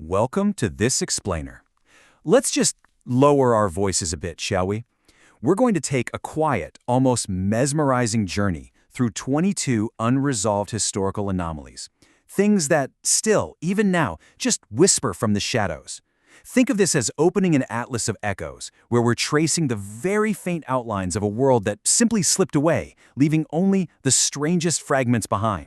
Welcome to This Explainer. Let's just lower our voices a bit, shall we? We're going to take a quiet, almost mesmerizing journey through 22 unresolved historical anomalies. Things that still, even now, just whisper from the shadows. Think of this as opening an atlas of echoes, where we're tracing the very faint outlines of a world that simply slipped away, leaving only the strangest fragments behind.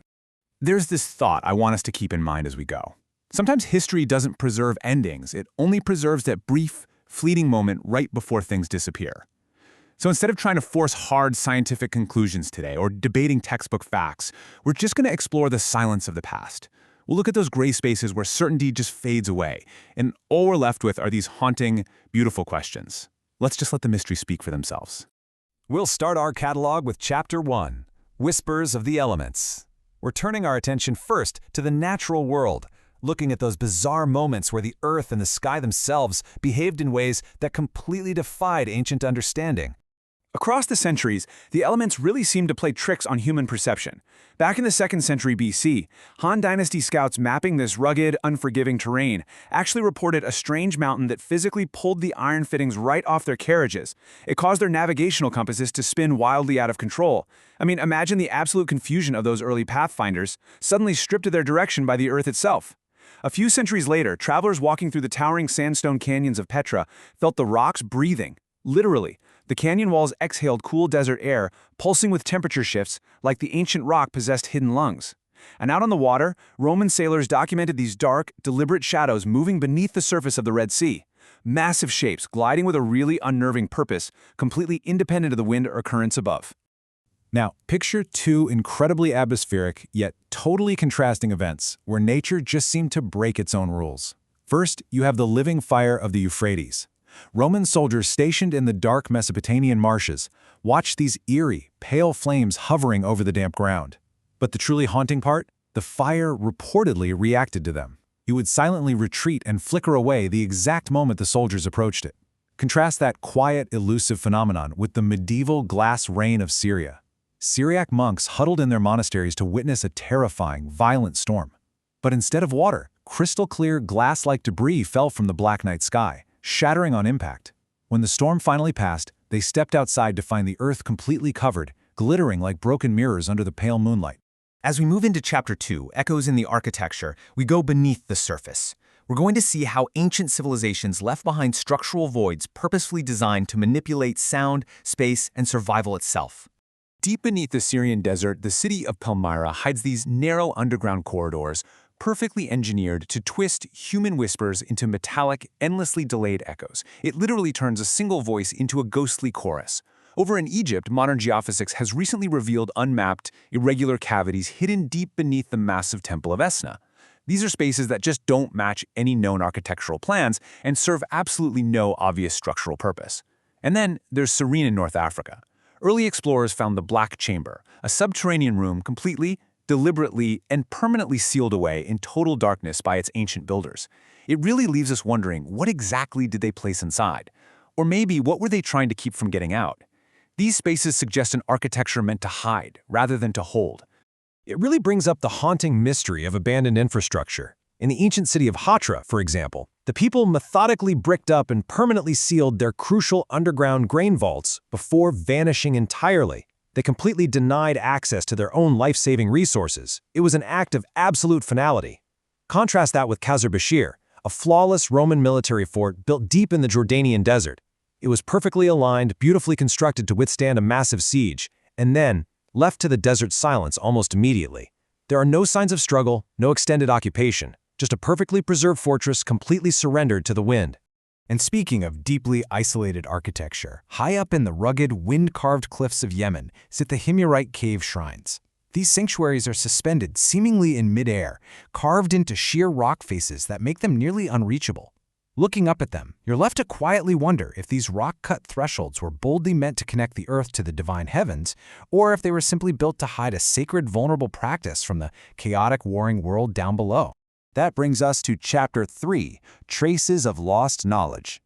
There's this thought I want us to keep in mind as we go. Sometimes history doesn't preserve endings, it only preserves that brief, fleeting moment right before things disappear. So instead of trying to force hard scientific conclusions today or debating textbook facts, we're just going to explore the silence of the past. We'll look at those gray spaces where certainty just fades away, and all we're left with are these haunting, beautiful questions. Let's just let the mystery speak for themselves. We'll start our catalog with Chapter 1, Whispers of the Elements. We're turning our attention first to the natural world, looking at those bizarre moments where the earth and the sky themselves behaved in ways that completely defied ancient understanding. Across the centuries, the elements really seemed to play tricks on human perception. Back in the 2nd century BC, Han Dynasty scouts mapping this rugged, unforgiving terrain actually reported a strange mountain that physically pulled the iron fittings right off their carriages. It caused their navigational compasses to spin wildly out of control. I mean, imagine the absolute confusion of those early pathfinders, suddenly stripped of their direction by the earth itself. A few centuries later, travelers walking through the towering sandstone canyons of Petra felt the rocks breathing. Literally, the canyon walls exhaled cool desert air, pulsing with temperature shifts like the ancient rock possessed hidden lungs. And out on the water, Roman sailors documented these dark, deliberate shadows moving beneath the surface of the Red Sea. Massive shapes gliding with a really unnerving purpose, completely independent of the wind or currents above. Now, picture two incredibly atmospheric, yet totally contrasting events, where nature just seemed to break its own rules. First, you have the living fire of the Euphrates. Roman soldiers stationed in the dark Mesopotamian marshes watched these eerie, pale flames hovering over the damp ground. But the truly haunting part? The fire reportedly reacted to them. It would silently retreat and flicker away the exact moment the soldiers approached it. Contrast that quiet, elusive phenomenon with the medieval glass rain of Syria. Syriac monks huddled in their monasteries to witness a terrifying, violent storm. But instead of water, crystal-clear, glass-like debris fell from the black night sky, shattering on impact. When the storm finally passed, they stepped outside to find the earth completely covered, glittering like broken mirrors under the pale moonlight. As we move into Chapter 2, Echoes in the Architecture, we go beneath the surface. We're going to see how ancient civilizations left behind structural voids purposefully designed to manipulate sound, space, and survival itself. Deep beneath the Syrian desert, the city of Palmyra hides these narrow underground corridors, perfectly engineered to twist human whispers into metallic, endlessly delayed echoes. It literally turns a single voice into a ghostly chorus. Over in Egypt, modern geophysics has recently revealed unmapped, irregular cavities hidden deep beneath the massive Temple of Esna. These are spaces that just don't match any known architectural plans and serve absolutely no obvious structural purpose. And then there's Serene in North Africa. Early explorers found the Black Chamber, a subterranean room completely, deliberately, and permanently sealed away in total darkness by its ancient builders. It really leaves us wondering, what exactly did they place inside? Or maybe, what were they trying to keep from getting out? These spaces suggest an architecture meant to hide, rather than to hold. It really brings up the haunting mystery of abandoned infrastructure. In the ancient city of Hatra, for example, the people methodically bricked up and permanently sealed their crucial underground grain vaults before vanishing entirely. They completely denied access to their own life-saving resources. It was an act of absolute finality. Contrast that with Qasr Bashir, a flawless Roman military fort built deep in the Jordanian desert. It was perfectly aligned, beautifully constructed to withstand a massive siege, and then left to the desert silence almost immediately. There are no signs of struggle, no extended occupation, just a perfectly preserved fortress completely surrendered to the wind. And speaking of deeply isolated architecture, high up in the rugged, wind-carved cliffs of Yemen sit the Himyarite cave shrines. These sanctuaries are suspended seemingly in midair, carved into sheer rock faces that make them nearly unreachable. Looking up at them, you're left to quietly wonder if these rock-cut thresholds were boldly meant to connect the earth to the divine heavens, or if they were simply built to hide a sacred, vulnerable practice from the chaotic, warring world down below. That brings us to Chapter 3, Traces of Lost Knowledge.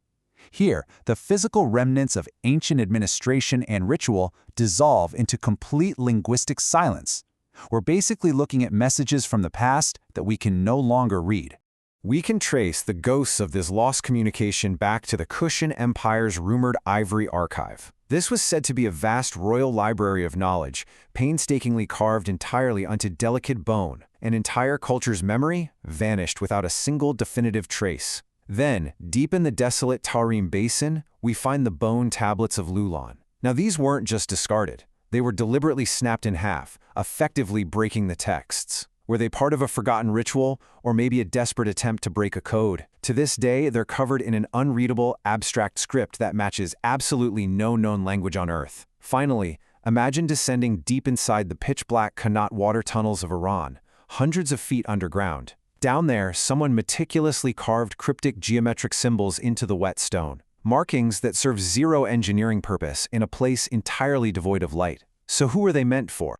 Here, the physical remnants of ancient administration and ritual dissolve into complete linguistic silence. We're basically looking at messages from the past that we can no longer read. We can trace the ghosts of this lost communication back to the Kushan Empire's rumored ivory archive. This was said to be a vast royal library of knowledge, painstakingly carved entirely onto delicate bone. An entire culture's memory vanished without a single definitive trace. Then, deep in the desolate Tarim Basin, we find the bone tablets of Lulon. Now these weren't just discarded. They were deliberately snapped in half, effectively breaking the texts. Were they part of a forgotten ritual, or maybe a desperate attempt to break a code? To this day, they're covered in an unreadable, abstract script that matches absolutely no known language on Earth. Finally, imagine descending deep inside the pitch-black Qanat water tunnels of Iran, hundreds of feet underground. Down there, someone meticulously carved cryptic geometric symbols into the wet stone, markings that serve zero engineering purpose in a place entirely devoid of light. So who are they meant for?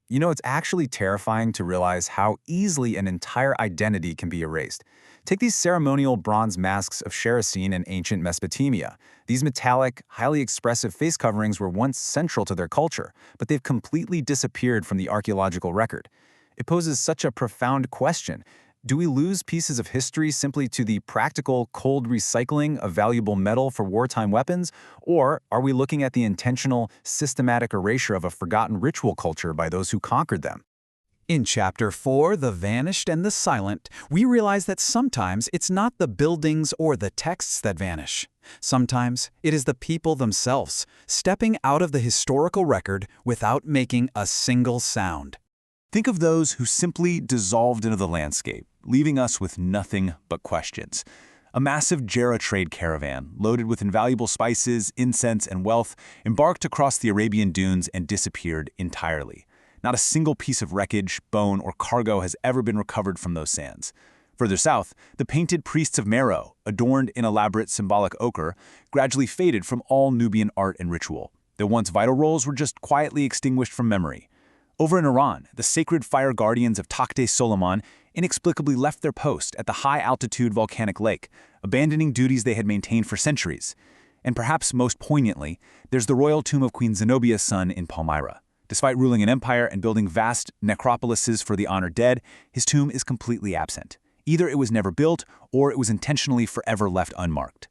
You know, it's actually terrifying to realize how easily an entire identity can be erased. Take these ceremonial bronze masks of Sharasene in ancient Mesopotamia. These metallic, highly expressive face coverings were once central to their culture, but they've completely disappeared from the archaeological record. It poses such a profound question. Do we lose pieces of history simply to the practical, cold recycling of valuable metal for wartime weapons? Or are we looking at the intentional, systematic erasure of a forgotten ritual culture by those who conquered them? In Chapter 4, The Vanished and the Silent, we realize that sometimes it's not the buildings or the texts that vanish. Sometimes it is the people themselves, stepping out of the historical record without making a single sound. Think of those who simply dissolved into the landscape, leaving us with nothing but questions. A massive Jera trade caravan, loaded with invaluable spices, incense, and wealth, embarked across the Arabian dunes and disappeared entirely. Not a single piece of wreckage, bone, or cargo has ever been recovered from those sands. Further south, the painted priests of Meroe, adorned in elaborate symbolic ochre, gradually faded from all Nubian art and ritual. Their once vital roles were just quietly extinguished from memory. Over in Iran, the sacred fire guardians of Takht Solomon inexplicably left their post at the high-altitude volcanic lake, abandoning duties they had maintained for centuries. And perhaps most poignantly, there's the royal tomb of Queen Zenobia's son in Palmyra. Despite ruling an empire and building vast necropolises for the honored dead, his tomb is completely absent. Either it was never built, or it was intentionally forever left unmarked.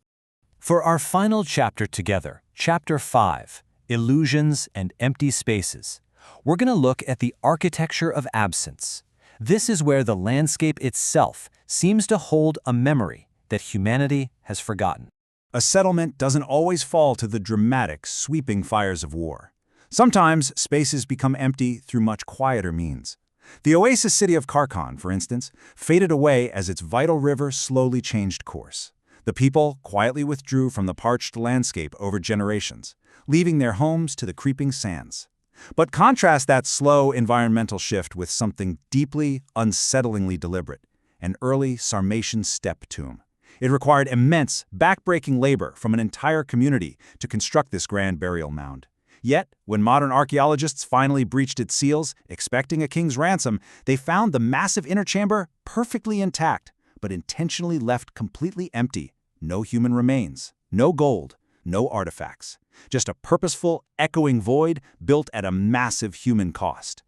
For our final chapter together, Chapter 5, Illusions and Empty Spaces, we're going to look at the architecture of absence. This is where the landscape itself seems to hold a memory that humanity has forgotten. A settlement doesn't always fall to the dramatic, sweeping fires of war. Sometimes spaces become empty through much quieter means. The oasis city of Karkhan, for instance, faded away as its vital river slowly changed course. The people quietly withdrew from the parched landscape over generations, leaving their homes to the creeping sands. But contrast that slow environmental shift with something deeply, unsettlingly deliberate, an early Sarmatian steppe tomb. It required immense, backbreaking labor from an entire community to construct this grand burial mound. Yet, when modern archaeologists finally breached its seals, expecting a king's ransom, they found the massive inner chamber perfectly intact, but intentionally left completely empty. No human remains, no gold, no artifacts. Just a purposeful, echoing void built at a massive human cost.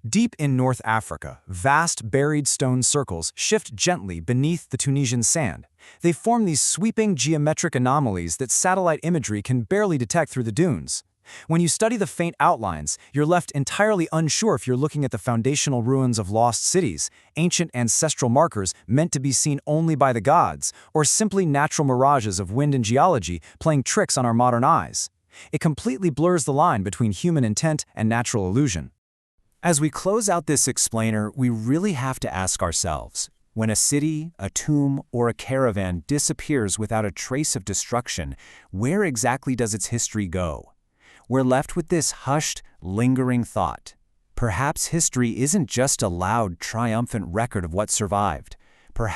Deep in North Africa, vast buried stone circles shift gently beneath the Tunisian sand. They form these sweeping geometric anomalies that satellite imagery can barely detect through the dunes. When you study the faint outlines, you're left entirely unsure if you're looking at the foundational ruins of lost cities, ancient ancestral markers meant to be seen only by the gods, or simply natural mirages of wind and geology playing tricks on our modern eyes. It completely blurs the line between human intent and natural illusion. As we close out this explainer, we really have to ask ourselves, when a city, a tomb, or a caravan disappears without a trace of destruction, where exactly does its history go? We're left with this hushed, lingering thought. Perhaps history isn't just a loud, triumphant record of what survived.